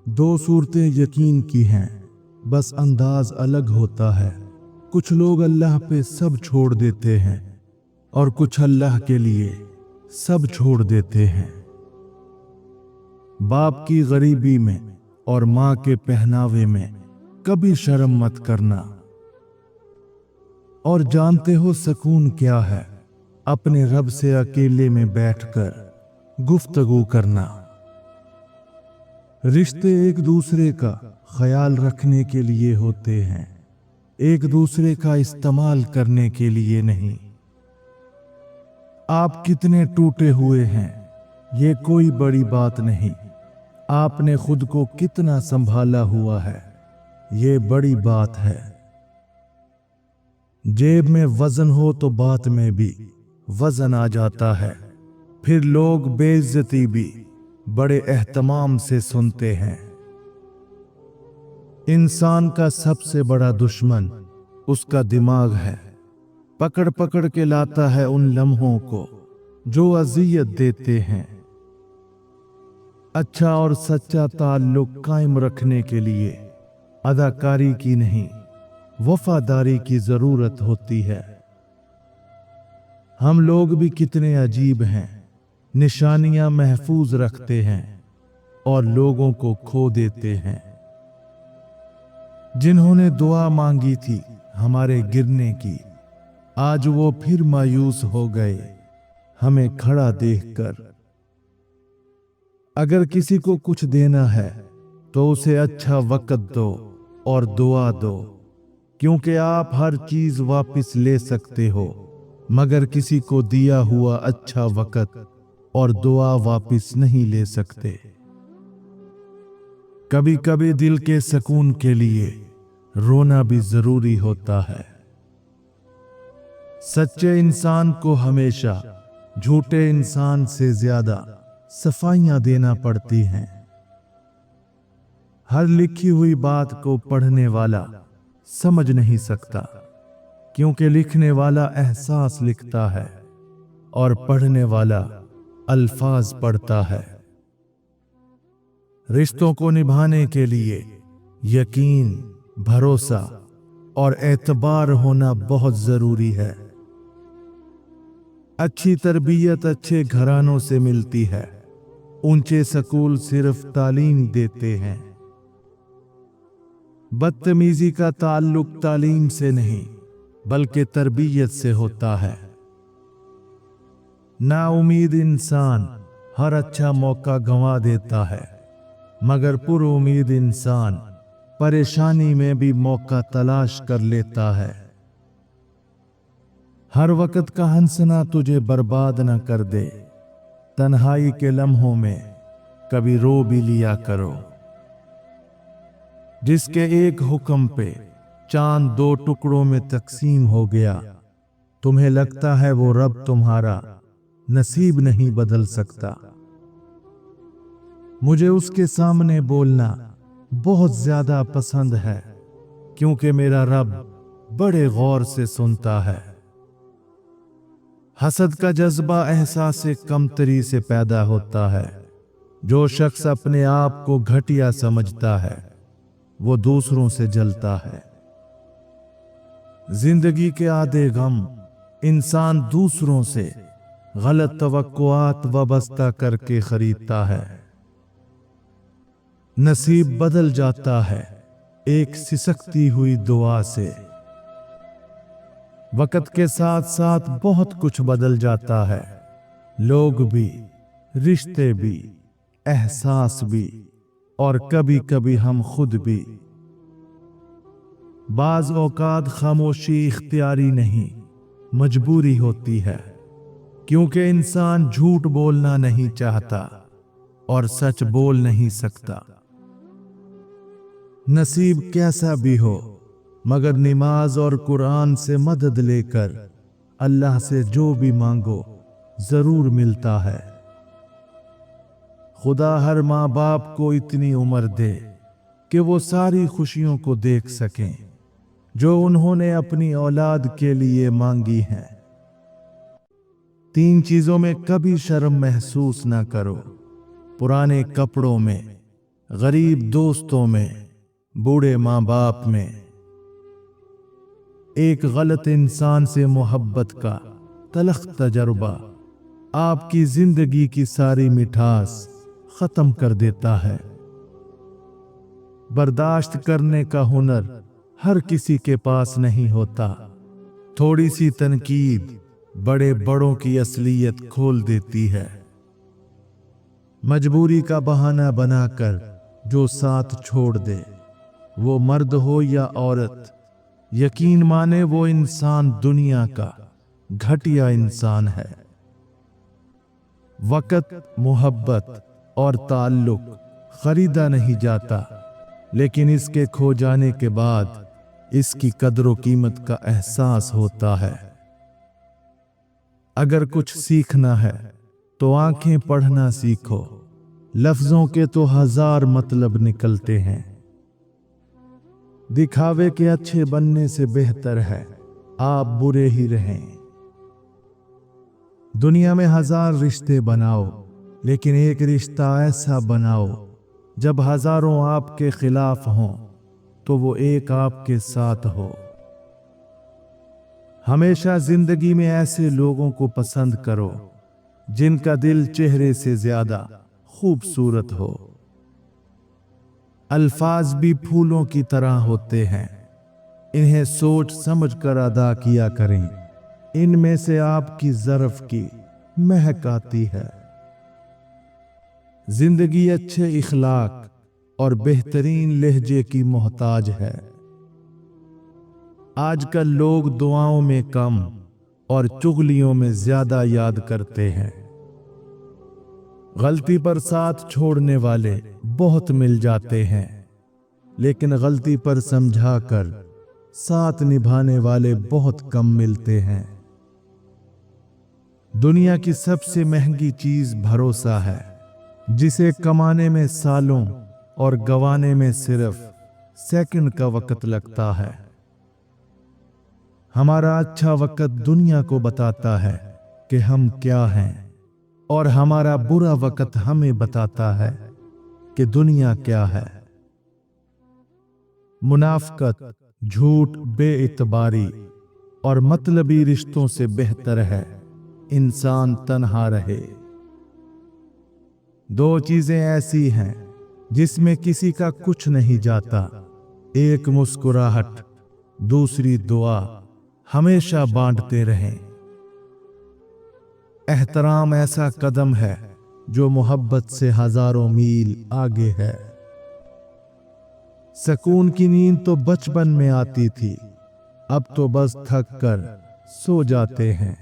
दो सूरतें यकीन की हैं, बस अंदाज अलग होता है। कुछ लोग अल्लाह पे सब छोड़ देते हैं और कुछ अल्लाह के लिए सब छोड़ देते हैं। बाप की गरीबी में और माँ के पहनावे में कभी शर्म मत करना। और जानते हो सुकून क्या है? अपने रब से अकेले में बैठकर गुफ्तगू करना। रिश्ते एक दूसरे का ख्याल रखने के लिए होते हैं, एक दूसरे का इस्तेमाल करने के लिए नहीं। आप कितने टूटे हुए हैं, ये कोई बड़ी बात नहीं। आपने खुद को कितना संभाला हुआ है, ये बड़ी बात है। जेब में वजन हो तो बात में भी वजन आ जाता है। फिर लोग बेइज्जती भी बड़े एहतमाम से सुनते हैं। इंसान का सबसे बड़ा दुश्मन उसका दिमाग है। पकड़ पकड़ के लाता है उन लम्हों को जो अजियत देते हैं। अच्छा और सच्चा ताल्लुक कायम रखने के लिए अदाकारी की नहीं, वफादारी की जरूरत होती है। हम लोग भी कितने अजीब हैं, निशानियां महफूज रखते हैं और लोगों को खो देते हैं। जिन्होंने दुआ मांगी थी हमारे गिरने की, आज वो फिर मायूस हो गए हमें खड़ा देखकर। अगर किसी को कुछ देना है तो उसे अच्छा वक्त दो और दुआ दो, क्योंकि आप हर चीज वापस ले सकते हो, मगर किसी को दिया हुआ अच्छा वक्त और दुआ वापस नहीं ले सकते। कभी कभी दिल के सुकून के लिए रोना भी जरूरी होता है। सच्चे इंसान को हमेशा झूठे इंसान से ज्यादा सफाइयां देना पड़ती हैं। हर लिखी हुई बात को पढ़ने वाला समझ नहीं सकता, क्योंकि लिखने वाला एहसास लिखता है और पढ़ने वाला अल्फाज पढ़ता है। रिश्तों को निभाने के लिए यकीन, भरोसा और एतबार होना बहुत जरूरी है। अच्छी तरबियत अच्छे घरानों से मिलती है। ऊंचे स्कूल सिर्फ तालीम देते हैं। बदतमीजी का ताल्लुक तालीम से नहीं बल्कि तरबियत से होता है। नाउमीद इंसान हर अच्छा मौका गंवा देता है, मगर पुरुमीद इंसान परेशानी में भी मौका तलाश कर लेता है। हर वक्त का हंसना तुझे बर्बाद न कर दे। तन्हाई के लम्हों में कभी रो भी लिया करो। जिसके एक हुक्म पे चांद दो टुकड़ों में तकसीम हो गया, तुम्हें लगता है वो रब तुम्हारा नसीब नहीं बदल सकता। मुझे उसके सामने बोलना बहुत ज्यादा पसंद है, क्योंकि मेरा रब बड़े गौर से सुनता है। हसद का जज्बा एहसास कमतरी से पैदा होता है। जो शख्स अपने आप को घटिया समझता है वो दूसरों से जलता है। जिंदगी के आधे गम इंसान दूसरों से गलत तवक्कुआत वाबस्ता करके खरीदता है। नसीब बदल जाता है एक सिसकती हुई दुआ से। वक्त के साथ साथ बहुत कुछ बदल जाता है। लोग भी, रिश्ते भी, एहसास भी और कभी कभी हम खुद भी। बाज औकात खामोशी इख्तियारी नहीं, मजबूरी होती है, क्योंकि इंसान झूठ बोलना नहीं चाहता और सच बोल नहीं सकता। नसीब कैसा भी हो, मगर नमाज और कुरान से मदद लेकर अल्लाह से जो भी मांगो जरूर मिलता है। खुदा हर माँ बाप को इतनी उम्र दे कि वो सारी खुशियों को देख सकें जो उन्होंने अपनी औलाद के लिए मांगी हैं। 3 चीजों में कभी शर्म महसूस ना करो: पुराने कपड़ों में, गरीब दोस्तों में, बूढ़े माँ बाप में। एक गलत इंसान से मोहब्बत का तलख तजर्बा आपकी जिंदगी की सारी मिठास खत्म कर देता है। बर्दाश्त करने का हुनर हर किसी के पास नहीं होता। थोड़ी सी तनकीद बड़े बड़ों की असलियत खोल देती है। मजबूरी का बहाना बनाकर जो साथ छोड़ दे, वो मर्द हो या औरत, यकीन माने वो इंसान दुनिया का घटिया इंसान है। वक़्त, मोहब्बत और ताल्लुक खरीदा नहीं जाता, लेकिन इसके खो जाने के बाद इसकी कदर व कीमत का एहसास होता है। अगर कुछ सीखना है तो आंखें पढ़ना सीखो। लफ्जों के तो हजार मतलब निकलते हैं। दिखावे के अच्छे बनने से बेहतर है आप बुरे ही रहें। दुनिया में हजार रिश्ते बनाओ, लेकिन एक रिश्ता ऐसा बनाओ जब हजारों आपके खिलाफ हों तो वो एक आपके साथ हो। हमेशा जिंदगी में ऐसे लोगों को पसंद करो जिनका दिल चेहरे से ज्यादा खूबसूरत हो। अल्फाज भी फूलों की तरह होते हैं, इन्हें सोच समझ कर अदा किया करें। इनमें से आपकी ज़र्फ की महक आती है। जिंदगी अच्छे इखलाक और बेहतरीन लहजे की मोहताज है। आजकल लोग दुआओं में कम और चुगलियों में ज्यादा याद करते हैं। गलती पर साथ छोड़ने वाले बहुत मिल जाते हैं, लेकिन गलती पर समझाकर साथ निभाने वाले बहुत कम मिलते हैं। दुनिया की सबसे महंगी चीज भरोसा है, जिसे कमाने में सालों और गंवाने में सिर्फ सेकंड का वक्त लगता है। हमारा अच्छा वक्त दुनिया को बताता है कि हम क्या हैं, और हमारा बुरा वक्त हमें बताता है कि दुनिया क्या है। मुनाफकत, झूठ, बेइतबारी और मतलबी रिश्तों से बेहतर है इंसान तन्हा रहे। दो चीजें ऐसी हैं जिसमें किसी का कुछ नहीं जाता, एक मुस्कुराहट, दूसरी दुआ। हमेशा बांटते रहें। एहतराम ऐसा कदम है जो मोहब्बत से हजारों मील आगे है। सुकून की नींद तो बचपन में आती थी, अब तो बस थक कर सो जाते हैं।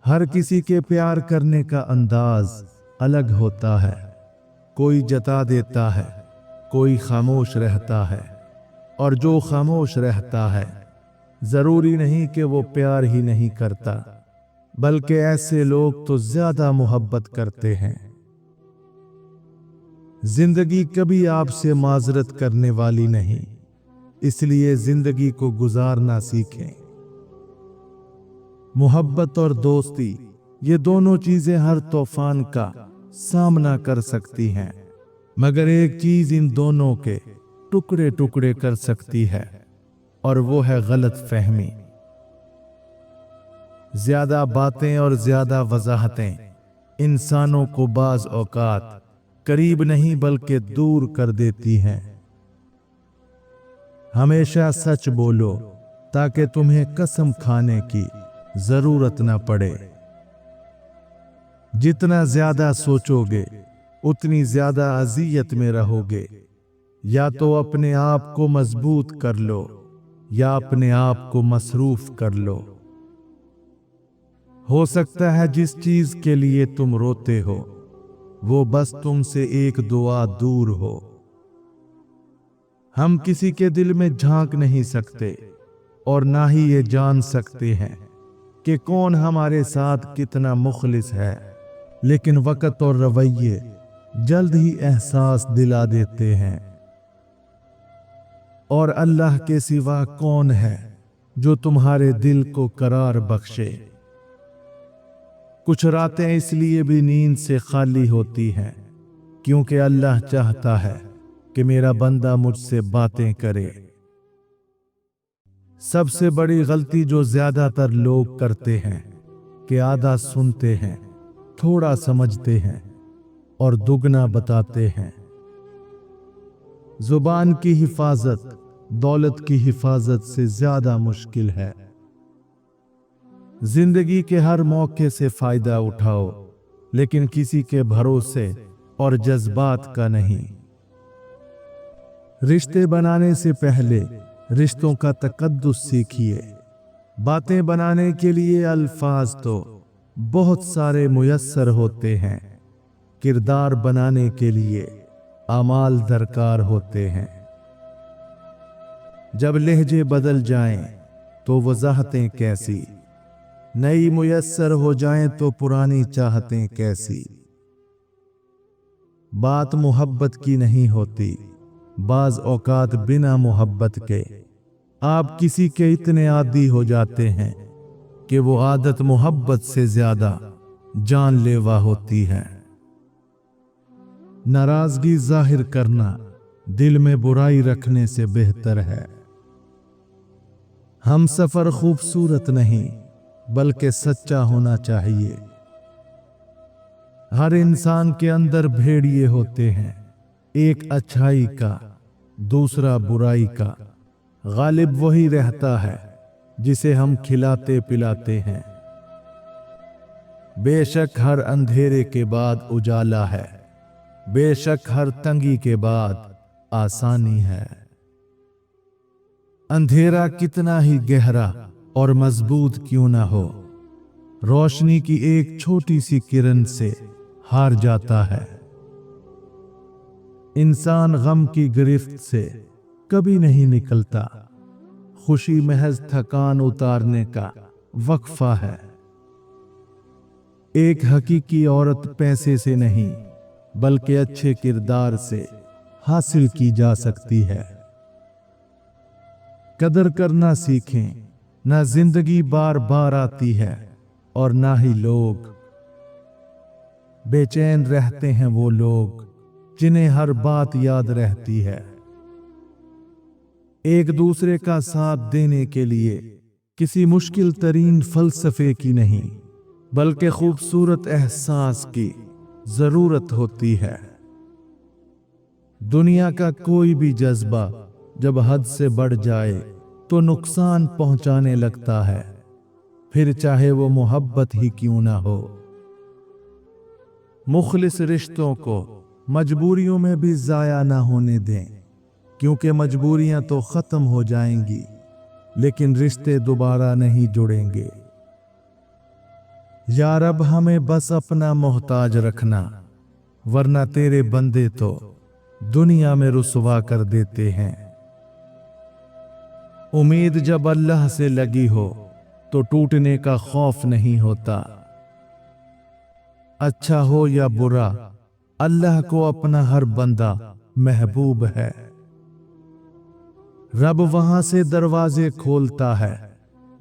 हर किसी के प्यार करने का अंदाज अलग होता है। कोई जता देता है, कोई खामोश रहता है, और जो खामोश रहता है जरूरी नहीं कि वो प्यार ही नहीं करता, बल्कि ऐसे लोग तो ज्यादा मोहब्बत करते हैं। जिंदगी कभी आपसे माजरत करने वाली नहीं, इसलिए जिंदगी को गुजारना सीखें। मोहब्बत और दोस्ती, ये दोनों चीजें हर तूफान का सामना कर सकती हैं, मगर एक चीज इन दोनों के टुकड़े टुकड़े कर सकती है, और वो है गलत फहमी। ज्यादा बातें और ज्यादा वजाहतें इंसानों को बाज औकात करीब नहीं बल्कि दूर कर देती हैं। हमेशा सच बोलो ताकि तुम्हें कसम खाने की जरूरत न पड़े। जितना ज्यादा सोचोगे उतनी ज्यादा अजियत में रहोगे। या तो अपने आप को मजबूत कर लो या अपने आप को मसरूफ कर लो। हो सकता है जिस चीज के लिए तुम रोते हो वो बस तुमसे एक दुआ दूर हो। हम किसी के दिल में झांक नहीं सकते और ना ही ये जान सकते हैं कि कौन हमारे साथ कितना मुखलिस है, लेकिन वक़्त और रवैये जल्द ही एहसास दिला देते हैं। और अल्लाह के सिवा कौन है जो तुम्हारे दिल को करार बख्शे। कुछ रातें इसलिए भी नींद से खाली होती हैं क्योंकि अल्लाह चाहता है कि मेरा बंदा मुझसे बातें करे। सबसे बड़ी गलती जो ज्यादातर लोग करते हैं कि आधा सुनते हैं, थोड़ा समझते हैं और दुगना बताते हैं। जुबान की हिफाजत दौलत की हिफाजत से ज्यादा मुश्किल है। जिंदगी के हर मौके से फायदा उठाओ, लेकिन किसी के भरोसे और जज्बात का नहीं। रिश्ते बनाने से पहले रिश्तों का तकद्दुस सीखिए। बातें बनाने के लिए अल्फाज तो बहुत सारे मुयस्सर होते हैं, किरदार बनाने के लिए अमाल दरकार होते हैं। जब लहजे बदल जाएं तो वजाहतें कैसी, नई मुयस्सर हो जाएं तो पुरानी चाहतें कैसी। बात मोहब्बत की नहीं होती, बाज औकात बिना मोहब्बत के आप किसी के इतने आदी हो जाते हैं कि वो आदत मोहब्बत से ज्यादा जानलेवा होती है। नाराजगी जाहिर करना दिल में बुराई रखने से बेहतर है। हम सफर खूबसूरत नहीं बल्कि सच्चा होना चाहिए। हर इंसान के अंदर भेड़िए होते हैं, एक अच्छाई का दूसरा बुराई का। गालिब वही रहता है जिसे हम खिलाते पिलाते हैं। बेशक हर अंधेरे के बाद उजाला है, बेशक हर तंगी के बाद आसानी है। अंधेरा कितना ही गहरा और मजबूत क्यों ना हो, रोशनी की एक छोटी सी किरण से हार जाता है। इंसान गम की गिरफ्त से कभी नहीं निकलता, खुशी महज थकान उतारने का वक्फा है। एक हकीकी औरत पैसे से नहीं बल्कि अच्छे किरदार से हासिल की जा सकती है। कदर करना सीखें, ना जिंदगी बार बार आती है और ना ही लोग। बेचैन रहते हैं वो लोग जिन्हें हर बात याद रहती है। एक दूसरे का साथ देने के लिए किसी मुश्किल तरीन फलसफे की नहीं बल्कि खूबसूरत एहसास की जरूरत होती है। दुनिया का कोई भी जज्बा जब हद से बढ़ जाए तो नुकसान पहुंचाने लगता है, फिर चाहे वो मोहब्बत ही क्यों ना हो। मुखलिस रिश्तों को मजबूरियों में भी जाया ना होने दें, क्योंकि मजबूरियां तो खत्म हो जाएंगी लेकिन रिश्ते दोबारा नहीं जुड़ेंगे। या रब हमें बस अपना मोहताज रखना, वरना तेरे बंदे तो दुनिया में रुसवा कर देते हैं। उम्मीद जब अल्लाह से लगी हो तो टूटने का खौफ नहीं होता। अच्छा हो या बुरा, अल्लाह को अपना हर बंदा महबूब है। रब वहां से दरवाजे खोलता है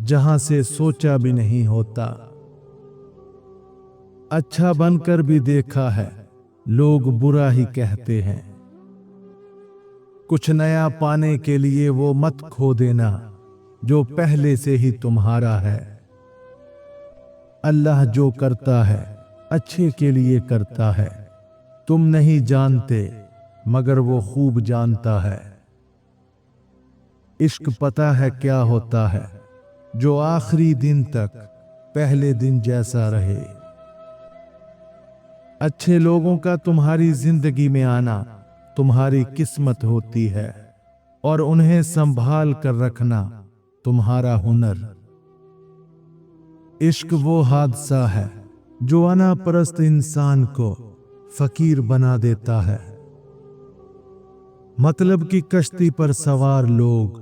जहां से सोचा भी नहीं होता। अच्छा बनकर भी देखा है लोग बुरा ही कहते हैं। कुछ नया पाने के लिए वो मत खो देना जो पहले से ही तुम्हारा है। अल्लाह जो करता है अच्छे के लिए करता है, तुम नहीं जानते मगर वो खूब जानता है। इश्क पता है क्या होता है, जो आखिरी दिन तक पहले दिन जैसा रहे। अच्छे लोगों का तुम्हारी जिंदगी में आना तुम्हारी किस्मत होती है और उन्हें संभाल कर रखना तुम्हारा हुनर। इश्क वो हादसा है जो अनापरस्त इंसान को फकीर बना देता है। मतलब की कश्ती पर सवार लोग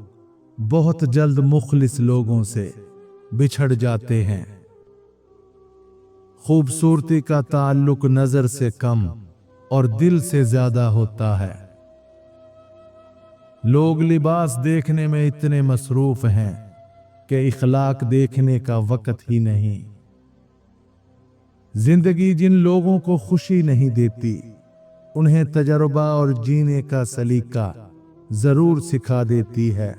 बहुत जल्द मुखलिस लोगों से बिछड़ जाते हैं। खूबसूरती का ताल्लुक नजर से कम और दिल से ज्यादा होता है। लोग लिबास देखने में इतने मसरूफ हैं कि इखलाक देखने का वक्त ही नहीं। जिंदगी जिन लोगों को खुशी नहीं देती उन्हें तजर्बा और जीने का सलीका जरूर सिखा देती है।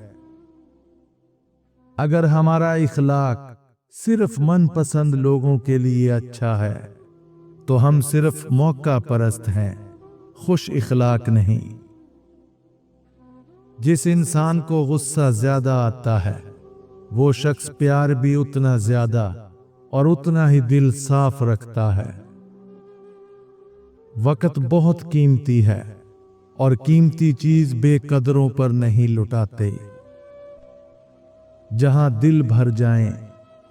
अगर हमारा इखलाक सिर्फ मनपसंद लोगों के लिए अच्छा है तो हम सिर्फ मौका परस्त हैं, खुश इखलाक नहीं। जिस इंसान को गुस्सा ज्यादा आता है वो शख्स प्यार भी उतना ज्यादा और उतना ही दिल साफ रखता है। वक्त बहुत कीमती है और कीमती चीज बेकदरों पर नहीं लुटाते। जहां दिल भर जाएं,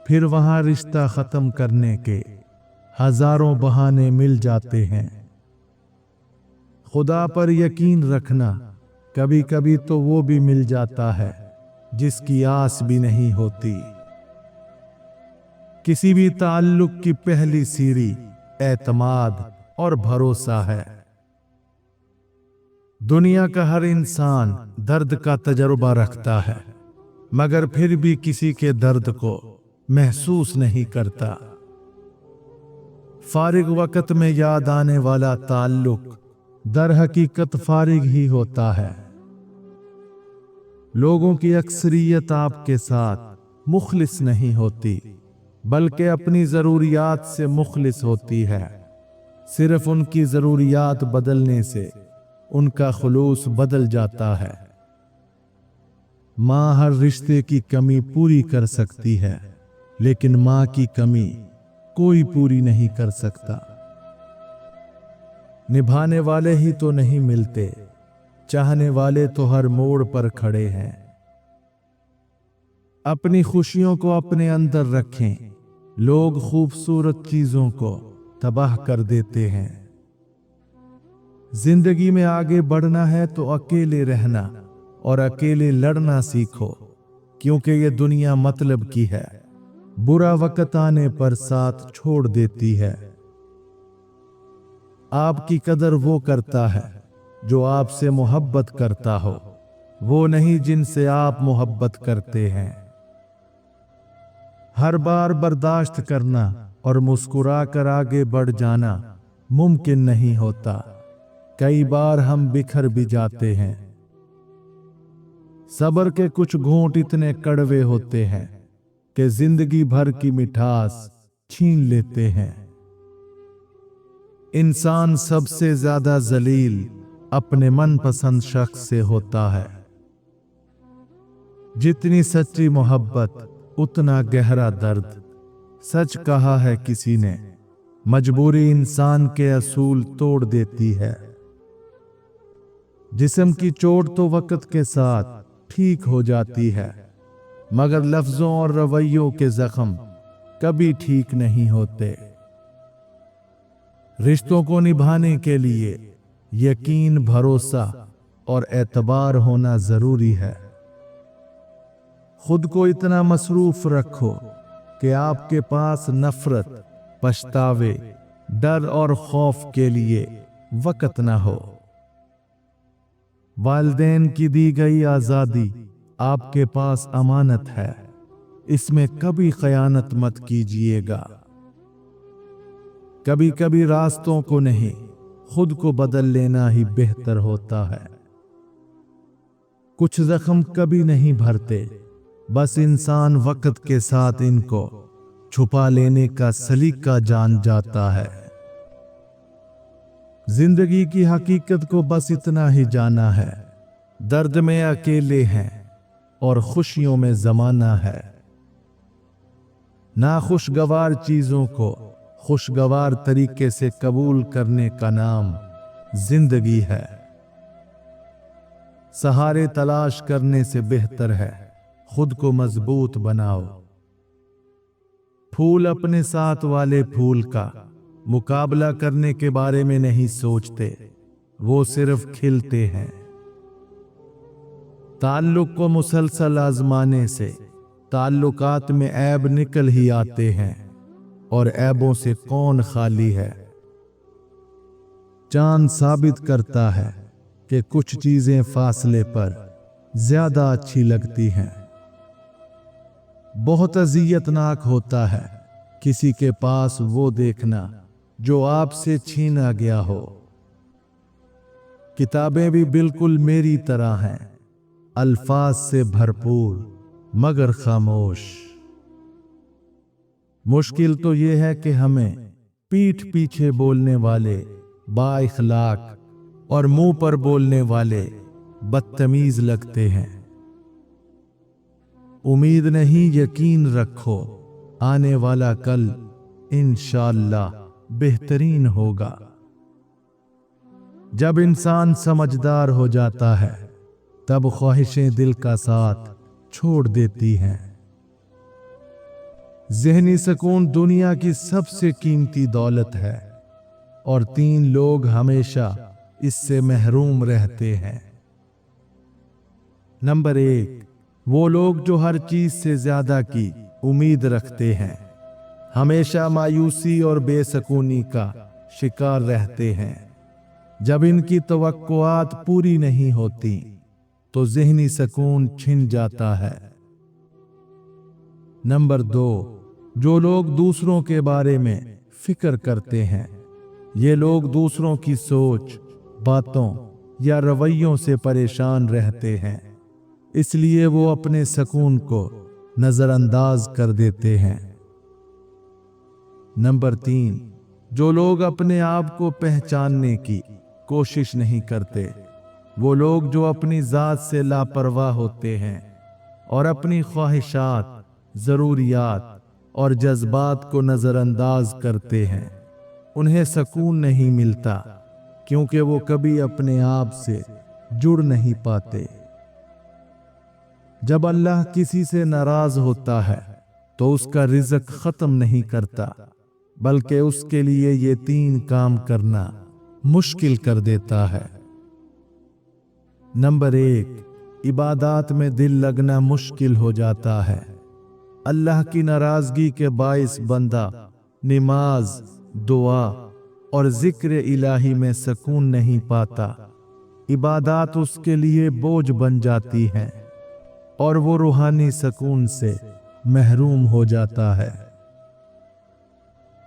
फिर वहां रिश्ता खत्म करने के हजारों बहाने मिल जाते हैं। खुदा पर यकीन रखना, कभी कभी तो वो भी मिल जाता है जिसकी आस भी नहीं होती। किसी भी ताल्लुक की पहली सीढ़ी एतमाद और भरोसा है। दुनिया का हर इंसान दर्द का तजुर्बा रखता है, मगर फिर भी किसी के दर्द को महसूस नहीं करता। फारिग वक्त में याद आने वाला ताल्लुक दर हकीकत फारिग ही होता है। लोगों की अक्सरियत आपके साथ मुखलिस नहीं होती, बल्कि अपनी जरूरियात से मुखलिस होती है। सिर्फ उनकी जरूरियात बदलने से उनका खुलूस बदल जाता है। माँ हर रिश्ते की कमी पूरी कर सकती है, लेकिन माँ की कमी कोई पूरी नहीं कर सकता। निभाने वाले ही तो नहीं मिलते, चाहने वाले तो हर मोड़ पर खड़े हैं। अपनी खुशियों को अपने अंदर रखें, लोग खूबसूरत चीजों को तबाह कर देते हैं। जिंदगी में आगे बढ़ना है तो अकेले रहना और अकेले लड़ना सीखो, क्योंकि ये दुनिया मतलब की है, बुरा वक्त आने पर साथ छोड़ देती है। आपकी कदर वो करता है जो आपसे मोहब्बत करता हो, वो नहीं जिनसे आप मोहब्बत करते हैं। हर बार बर्दाश्त करना और मुस्कुरा कर आगे बढ़ जाना मुमकिन नहीं होता। कई बार हम बिखर भी जाते हैं। सब्र के कुछ घूंट इतने कड़वे होते हैं कि जिंदगी भर की मिठास छीन लेते हैं। इंसान सबसे ज्यादा जलील अपने मनपसंद शख्स से होता है। जितनी सच्ची मोहब्बत उतना गहरा दर्द। सच कहा है किसी ने, मजबूरी इंसान के असूल तोड़ देती है। जिस्म की चोट तो वक्त के साथ ठीक हो जाती है, मगर लफ्जों और रवैयों के जख्म कभी ठीक नहीं होते। रिश्तों को निभाने के लिए यकीन, भरोसा और एतबार होना जरूरी है। खुद को इतना मसरूफ रखो कि आपके पास नफरत, पछतावे, डर और खौफ के लिए वक्त न हो। वालिदैन की दी गई आजादी आपके पास अमानत है, इसमें कभी खयानत मत कीजिएगा। कभी कभी रास्तों को नहीं, खुद को बदल लेना ही बेहतर होता है। कुछ जख्म कभी नहीं भरते, बस इंसान वक्त के साथ इनको छुपा लेने का सलीका जान जाता है। जिंदगी की हकीकत को बस इतना ही जाना है, दर्द में अकेले हैं और खुशियों में जमाना है। नाखुशगवार चीजों को खुशगवार तरीके से कबूल करने का नाम जिंदगी है। सहारे तलाश करने से बेहतर है खुद को मजबूत बनाओ। फूल अपने साथ वाले फूल का मुकाबला करने के बारे में नहीं सोचते, वो सिर्फ खिलते हैं। ताल्लुक को मुसलसल आजमाने से ताल्लुकात में ऐब निकल ही आते हैं, और ऐबों से कौन खाली है। चांद साबित करता है कि कुछ चीजें फासले पर ज्यादा अच्छी लगती हैं। बहुत अजियतनाक होता है किसी के पास वो देखना जो आपसे छीना गया हो। किताबें भी बिल्कुल मेरी तरह हैं, अल्फाज से भरपूर मगर खामोश। मुश्किल तो ये है कि हमें पीठ पीछे बोलने वाले बाइखलाक और मुंह पर बोलने वाले बदतमीज लगते हैं। उम्मीद नहीं, यकीन रखो, आने वाला कल इंशाअल्लाह बेहतरीन होगा। जब इंसान समझदार हो जाता है तब ख्वाहिशें दिल का साथ छोड़ देती हैं। ज़हनी सुकून दुनिया की सबसे कीमती दौलत है और 3 लोग हमेशा इससे महरूम रहते हैं। नंबर 1, वो लोग जो हर चीज से ज्यादा की उम्मीद रखते हैं, हमेशा मायूसी और बेसुकूनी का शिकार रहते हैं। जब इनकी तवक्कुआत पूरी नहीं होती तो ज़हनी सुकून छिन जाता है। नंबर 2, जो लोग दूसरों के बारे में फिक्र करते हैं, ये लोग दूसरों की सोच, बातों या रवैयों से परेशान रहते हैं, इसलिए वो अपने सुकून को नजरअंदाज कर देते हैं। नंबर 3, जो लोग अपने आप को पहचानने की कोशिश नहीं करते, वो लोग जो अपनी जात से लापरवाह होते हैं और अपनी ख्वाहिशात, जरूरियात और जज्बात को नजरअंदाज करते हैं, उन्हें सुकून नहीं मिलता क्योंकि वो कभी अपने आप से जुड़ नहीं पाते। जब अल्लाह किसी से नाराज होता है तो उसका रिज़्क खत्म नहीं करता, बल्कि उसके लिए ये 3 काम करना मुश्किल कर देता है। नंबर 1, इबादत में दिल लगना मुश्किल हो जाता है। अल्लाह की नाराजगी के बाइस बंदा नमाज, दुआ और जिक्र इलाही में सुकून नहीं पाता। इबादत उसके लिए बोझ बन जाती है और वो रूहानी सुकून से महरूम हो जाता है।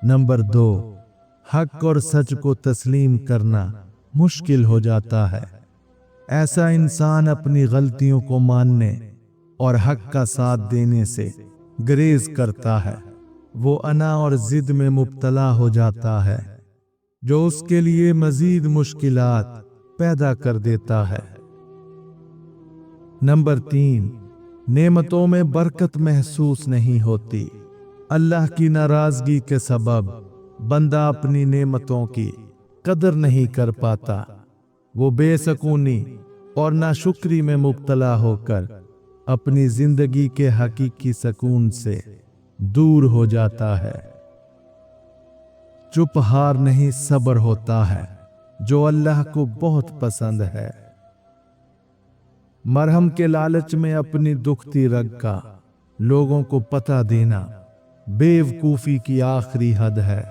नंबर 2, हक और सच को तस्लीम करना मुश्किल हो जाता है। ऐसा इंसान अपनी गलतियों को मानने और हक का साथ देने से गुरेज करता है। वो अना और जिद में मुब्तला हो जाता है, जो उसके लिए मजीद मुश्किलात पैदा कर देता है। नंबर 3, नेमतों में बरकत महसूस नहीं होती। अल्लाह की नाराजगी के सबब बंदा अपनी नेमतों की कदर नहीं कर पाता। वो बेसुकूनी और नाशुक्री में मुब्तला होकर अपनी जिंदगी के हकीकी सुकून से दूर हो जाता है। चुप हार नहीं, सब्र होता है, जो अल्लाह को बहुत पसंद है। मरहम के लालच में अपनी दुखती रग का लोगों को पता देना बेवकूफी की आखिरी हद है।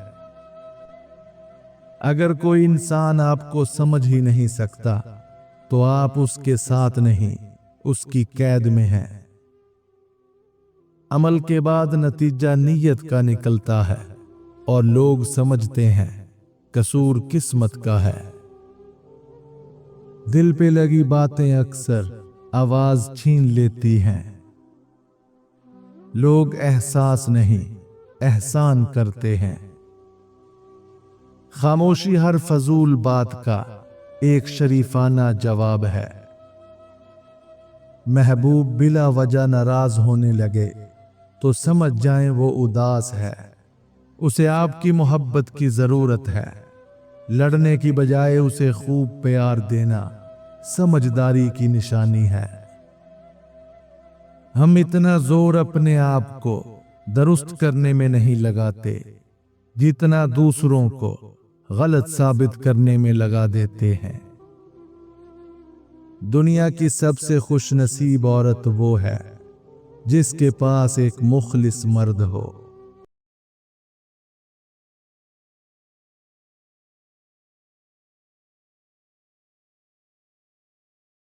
अगर कोई इंसान आपको समझ ही नहीं सकता तो आप उसके साथ नहीं, उसकी कैद में हैं। अमल के बाद नतीजा नीयत का निकलता है और लोग समझते हैं कसूर किस्मत का है। दिल पे लगी बातें अक्सर आवाज छीन लेती हैं। लोग एहसास नहीं, एहसान करते हैं। खामोशी हर फजूल बात का एक शरीफाना जवाब है। महबूब बिला वजह नाराज होने लगे तो समझ जाएं वो उदास है। उसे आपकी मोहब्बत की जरूरत है। लड़ने की बजाय उसे खूब प्यार देना समझदारी की निशानी है। हम इतना जोर अपने आप को दुरुस्त करने में नहीं लगाते जितना दूसरों को गलत साबित करने में लगा देते हैं। दुनिया की सबसे खुशनसीब औरत वो है जिसके पास एक मुखलिस मर्द हो।